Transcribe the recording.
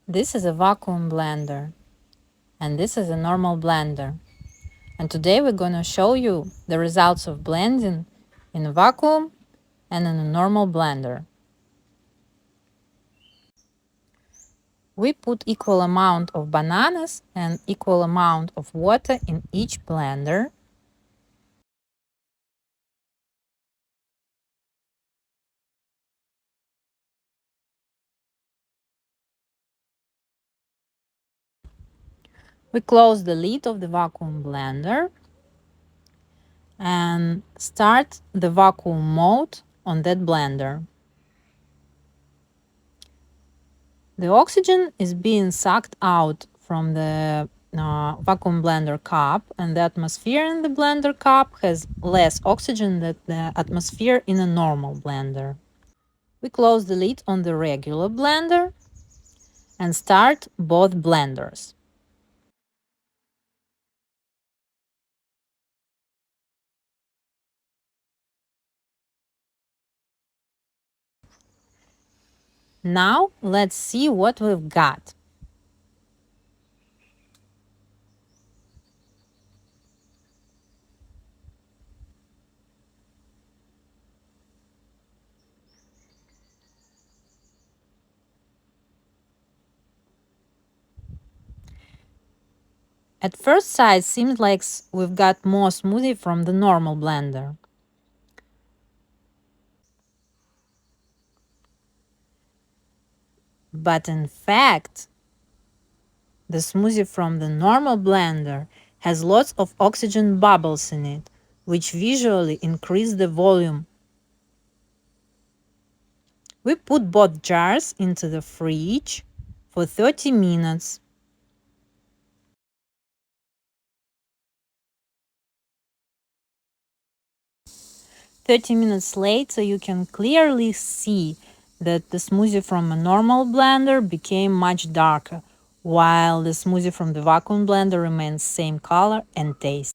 This is a vacuum blender, and this is a normal blender. And today we're going to show you the results of blending in a vacuum and in a normal blender. We put equal amount of bananas and equal amount of water in each blender. We close the lid of the vacuum blender and start the vacuum mode on that blender. The oxygen is being sucked out from the vacuum blender cup, and the atmosphere in the blender cup has less oxygen than the atmosphere in a normal blender. We close the lid on the regular blender and start both blenders. Now let's see what we've got. At first sight, seems like we've got more smoothie from the normal blender. But in fact, the smoothie from the normal blender has lots of oxygen bubbles in it, which visually increase the volume. We put both jars into the fridge for 30 minutes. 30 minutes later, you can clearly see that the smoothie from a normal blender became much darker, while the smoothie from the vacuum blender remains same color and taste.